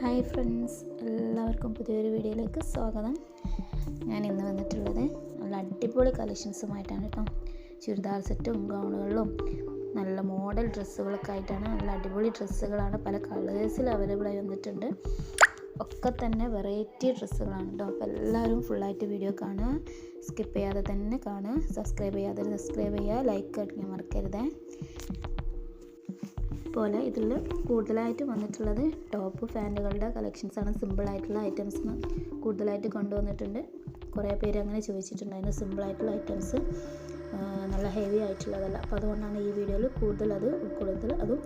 Hi friends, എല്ലാവർക്കും പുതിയൊരു വീഡിയോയിലേക്ക് സ്വാഗതം. ഞാൻ ഇന്ന് വന്നിട്ടുള്ളത് നല്ല അടിപൊളി കളക്ഷൻസുമായിട്ടാണ് കേട്ടോ. ചുരിദാർ സെറ്റും ഗൗണുകളിലും നല്ല മോഡൽ ഡ്രസ്സുകളൊക്കെ ആയിട്ടാണ്. നല്ല അടിപൊളി ഡ്രസ്സുകളാണ്, പല കളേഴ്സിൽ അവൈലബിളായി വന്നിട്ടുണ്ട്. ഒക്കെ തന്നെ വെറൈറ്റി ഡ്രസ്സുകളാണ് കേട്ടോ. അപ്പോൾ എല്ലാവരും ഫുള്ളായിട്ട് വീഡിയോ കാണുക, സ്കിപ്പ് ചെയ്യാതെ തന്നെ കാണുക. സബ്സ്ക്രൈബ് ചെയ്യുക, ലൈക്ക് അടിക്കാൻ മറക്കരുതേ. പോലെ ഇതിൽ കൂടുതലായിട്ട് വന്നിട്ടുള്ളത് ടോപ്പ് ഫാൻറ്റുകളുടെ കളക്ഷൻസാണ്. സിമ്പിളായിട്ടുള്ള ഐറ്റംസ് കൂടുതലായിട്ട് കൊണ്ടുവന്നിട്ടുണ്ട്. കുറേ പേര് അങ്ങനെ ചോദിച്ചിട്ടുണ്ടായിരുന്നു, സിമ്പിളായിട്ടുള്ള ഐറ്റംസ്, നല്ല ഹെവി ആയിട്ടുള്ളതല്ല. അപ്പോൾ അതുകൊണ്ടാണ് ഈ വീഡിയോയിൽ കൂടുതൽ അത് ഉൾക്കൊള്ളുന്നത്. അതും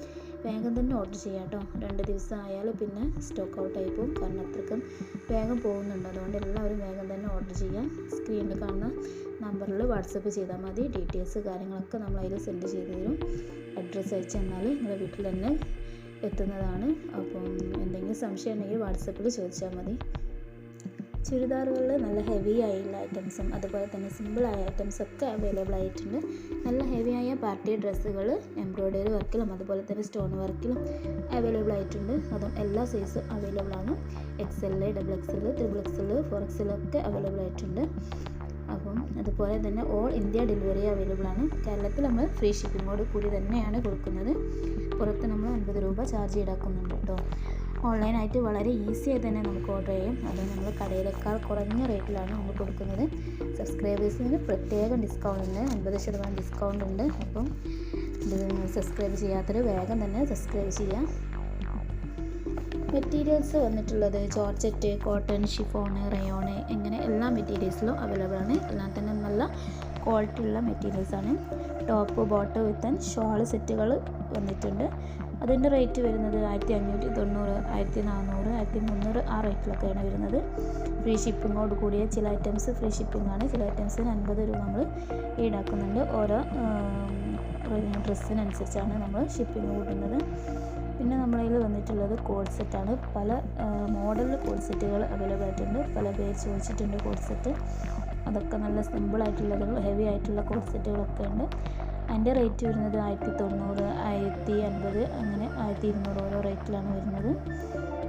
വേഗം തന്നെ ഓർഡർ ചെയ്യാം കേട്ടോ. 2 ദിവസം ആയാലും പിന്നെ സ്റ്റോക്ക് ഔട്ട് ആയി പോകും, കാരണം അത്രയ്ക്കും വേഗം പോകുന്നുണ്ട്. അതുകൊണ്ട് എല്ലാവരും വേഗം തന്നെ ഓർഡർ ചെയ്യാം. സ്ക്രീനിൽ കാണുന്ന നമ്പറിൽ വാട്സപ്പ് ചെയ്താൽ മതി. ഡീറ്റെയിൽസ് കാര്യങ്ങളൊക്കെ നമ്മൾ അതിൽ സെൻഡ് ചെയ്ത് തരും. അഡ്രസ്സ് അയച്ചു തന്നാൽ നിങ്ങളുടെ വീട്ടിൽ തന്നെ എത്തുന്നതാണ്. അപ്പം എന്തെങ്കിലും സംശയം ഉണ്ടെങ്കിൽ വാട്സപ്പിൽ ചോദിച്ചാൽ മതി. ചുരിദാറുകളിൽ നല്ല ഹെവി ആയുള്ള ഐറ്റംസും അതുപോലെ തന്നെ സിമ്പിളായ ഐറ്റംസൊക്കെ അവൈലബിൾ ആയിട്ടുണ്ട്. നല്ല ഹെവിയായ പാർട്ടി ഡ്രസ്സുകൾ എംബ്രോയ്ഡറി വർക്കിലും അതുപോലെ തന്നെ സ്റ്റോൺ വർക്കിലും അവൈലബിൾ ആയിട്ടുണ്ട്. അതും എല്ലാ സൈസും അവൈലബിൾ ആണ്. XL, XXL, XXL, 4XL ഒക്കെ അവൈലബിൾ ആയിട്ടുണ്ട്. അപ്പം അതുപോലെ തന്നെ ഓൾ ഇന്ത്യ ഡെലിവറി അവൈലബിൾ ആണ്. കേരളത്തിൽ നമ്മൾ ഫ്രീ ഷിപ്പിങ്ങോട് കൂടി തന്നെയാണ് കൊടുക്കുന്നത്. പുറത്ത് നമ്മൾ 50 രൂപ ചാർജ് ഈടാക്കുന്നുണ്ട് കേട്ടോ. ഓൺലൈനായിട്ട് വളരെ ഈസി ആയി തന്നെ നമുക്ക് ഓർഡർ ചെയ്യാം. അത് നമ്മൾ കടയിലേക്കാൾ കുറഞ്ഞ റേറ്റിലാണ് നമ്മൾ കൊടുക്കുന്നത്. സബ്സ്ക്രൈബേഴ്സിന് പ്രത്യേകം ഡിസ്കൗണ്ട് ഉണ്ട്, 50% ഡിസ്കൗണ്ട് ഉണ്ട്. അപ്പം ഇത് സബ്സ്ക്രൈബ് ചെയ്യാത്തവർ വേഗം തന്നെ സബ്സ്ക്രൈബ് ചെയ്യാം. മെറ്റീരിയൽസ് വന്നിട്ടുള്ളത് ജോർജറ്റ്, കോട്ടൺ, ഷിഫോൺ, റയോൺ, ഇങ്ങനെ എല്ലാ മെറ്റീരിയൽസിലും അവൈലബിൾ ആണ്. എല്ലാം തന്നെ നല്ല ക്വാളിറ്റി ഉള്ള മെറ്റീരിയൽസാണ്. ടോപ്പ്, ബോട്ടം വിത്ത് ഷോൾ സെറ്റുകൾ വന്നിട്ടുണ്ട്. അതിൻ്റെ റേറ്റ് വരുന്നത് 1590, 1400, 1300 ആ റേറ്റിലൊക്കെയാണ് വരുന്നത്. ഫ്രീ ഷിപ്പിങ്ങോട് കൂടിയ ചില ഐറ്റംസ് ഫ്രീ ഷിപ്പിംഗ് ആണ്. ചില ഐറ്റംസിന് 50 രൂപ നമ്മൾ ഈടാക്കുന്നുണ്ട്. ഓരോ ഡ്രസ്സിനനുസരിച്ചാണ് നമ്മൾ ഷിപ്പിംഗ് കൂട്ടുന്നത്. പിന്നെ നമ്മളതിൽ വന്നിട്ടുള്ളത് കോഡ് സെറ്റാണ്. പല മോഡലിൽ കോഡ് സെറ്റുകൾ അവൈലബിൾ ആയിട്ടുണ്ട്. പല പേര് ചോദിച്ചിട്ടുണ്ട് കോഡ് സെറ്റ്. അതൊക്കെ നല്ല സിമ്പിളായിട്ടുള്ളത്, ഹെവി ആയിട്ടുള്ള കോഡ് സെറ്റുകളൊക്കെ ഉണ്ട്. അതിൻ്റെ റേറ്റ് വരുന്നത് 1090, 1050, അങ്ങനെ 1200 ഓരോ റേറ്റിലാണ് വരുന്നത്.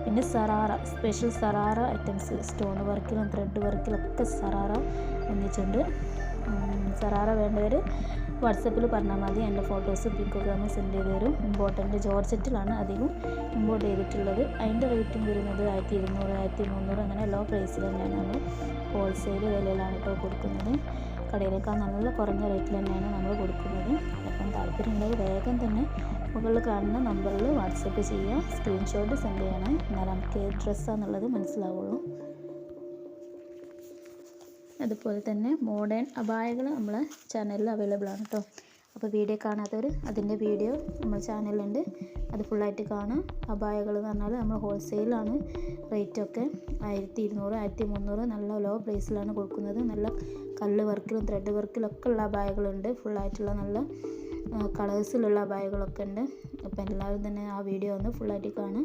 പിന്നെ sharara, special sharara items, stone വർക്കിലും ത്രെഡ് വർക്കിലൊക്കെ സറാറ വന്നിട്ടുണ്ട്. സറാറ വേണ്ടവർ വാട്സപ്പിൽ പറഞ്ഞാൽ മതി. എൻ്റെ ഫോട്ടോസ് പിക്കൊക്കെ സെൻഡ് ചെയ്ത് തരും. ഇമ്പോർട്ടൻ്റ് ജോർജറ്റിലാണ് അധികം ഇമ്പോർട്ട് ചെയ്തിട്ടുള്ളത്. അതിൻ്റെ റേറ്റും വരുന്നത് 1200, 1300, അങ്ങനെ ലോ പ്രൈസിൽ തന്നെയാണ് നമ്മൾ ഹോൾസെയിൽ വിലയിലാണ് ഇപ്പോൾ കൊടുക്കുന്നത്. കടയിലേക്കാൾ നല്ല കുറഞ്ഞ റേറ്റിൽ തന്നെയാണ് നമ്മൾ കൊടുക്കുന്നത്. അപ്പം താല്പര്യമുണ്ടെങ്കിൽ വേഗം തന്നെ മുകളിൽ കാണുന്ന നമ്പറിൽ വാട്സപ്പ് ചെയ്യുക, സ്ക്രീൻഷോട്ട് സെൻഡ് ചെയ്യണം. എന്നാൽ നമുക്ക് ഏത് ഡ്രസ്സാണെന്നുള്ളത് മനസ്സിലാവുള്ളൂ. അതുപോലെ തന്നെ മോഡേൺ അബായകൾ നമ്മളെ ചാനലിൽ അവൈലബിൾ ആണ് കേട്ടോ. അപ്പോൾ വീഡിയോ കാണാത്തവർ അതിൻ്റെ വീഡിയോ നമ്മുടെ ചാനലിലുണ്ട്, അത് ഫുള്ളായിട്ട് കാണുക. അബായകൾ എന്ന് പറഞ്ഞാൽ നമ്മൾ ഹോൾസെയിലാണ് റേറ്റൊക്കെ 1200, 1300 നല്ല ലോ പ്രൈസിലാണ് കൊടുക്കുന്നത്. നല്ല കല്ല് വർക്കിലും ത്രെഡ് വർക്കിലൊക്കെ ഉള്ള അബായകളുണ്ട്. ഫുള്ളായിട്ടുള്ള നല്ല കളേഴ്സിലുള്ള അബായകളൊക്കെ ഉണ്ട്. അപ്പോൾ എല്ലാവരും തന്നെ ആ വീഡിയോ ഒന്ന് ഫുള്ളായിട്ട് കാണുക.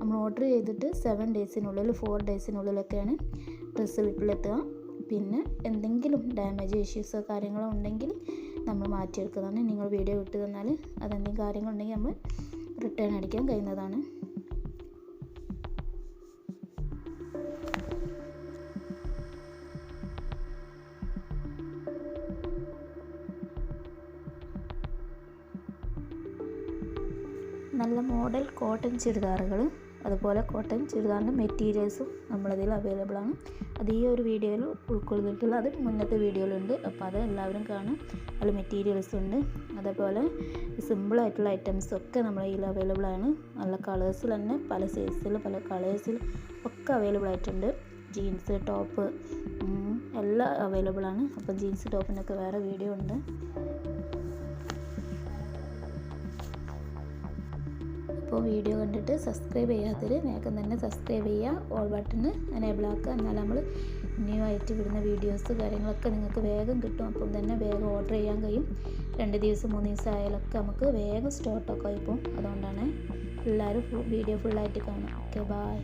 നമ്മൾ ഓർഡർ ചെയ്തിട്ട് 7 ഡേയ്സിനുള്ളിൽ 4 ഡേയ്സിനുള്ളിലൊക്കെയാണ് ഡ്രസ്സ് വീട്ടിലെത്തുക. പിന്നെ എന്തെങ്കിലും ഡാമേജ് ഇഷ്യൂസോ കാര്യങ്ങളോ ഉണ്ടെങ്കിൽ നമ്മൾ മാറ്റിയെടുക്കുന്നതാണ്. നിങ്ങൾ വീഡിയോ വിട്ട് തന്നാൽ അതെന്തെങ്കിലും കാര്യങ്ങളുണ്ടെങ്കിൽ നമ്മൾ റിട്ടേൺ അടിക്കാൻ കഴിയുന്നതാണ്. നല്ല മോഡൽ കോട്ടൺ ചുരിദാറുകൾ, അതുപോലെ കോട്ടൺ ചുരിദാറിൻ്റെ മെറ്റീരിയൽസും നമ്മളതിൽ അവൈലബിൾ ആണ്. അത് ഈ ഒരു വീഡിയോയിൽ ഉൾക്കൊള്ളിട്ടുള്ള അത് മുന്നത്തെ വീഡിയോയിലുണ്ട്. അപ്പോൾ അത് എല്ലാവരും കാണും. അതിൽ മെറ്റീരിയൽസ് ഉണ്ട്. അതേപോലെ സിമ്പിളായിട്ടുള്ള ഐറ്റംസൊക്കെ നമ്മളതിൽ അവൈലബിൾ ആണ്. നല്ല കളേഴ്സിൽ തന്നെ പല സൈസിൽ പല കളേഴ്സിൽ ഒക്കെ അവൈലബിൾ ആയിട്ടുണ്ട്. ജീൻസ്, ടോപ്പ് എല്ലാം അവൈലബിൾ ആണ്. അപ്പോൾ ജീൻസ് ടോപ്പിനൊക്കെ വേറെ വീഡിയോ ഉണ്ട്. അപ്പോൾ വീഡിയോ കണ്ടിട്ട് സബ്സ്ക്രൈബ് ചെയ്യാത്തവർ വേഗം തന്നെ സബ്സ്ക്രൈബ് ചെയ്യുക, ഓൾ ബട്ടണ് എനേബിൾ ആക്കുക. എന്നാൽ നമ്മൾ ന്യൂ ആയിട്ട് വിടുന്ന വീഡിയോസ് കാര്യങ്ങളൊക്കെ നിങ്ങൾക്ക് വേഗം കിട്ടും. അപ്പം തന്നെ വേഗം ഓർഡർ ചെയ്യാൻ കഴിയും. 2 ദിവസം 3 ദിവസം ആയാലൊക്കെ നമുക്ക് വേഗം സ്റ്റോക്കൊക്കെ ആയിപ്പോവും. അതുകൊണ്ടാണ് എല്ലാവരും വീഡിയോ ഫുള്ളായിട്ട് കാണുക. Okay, by.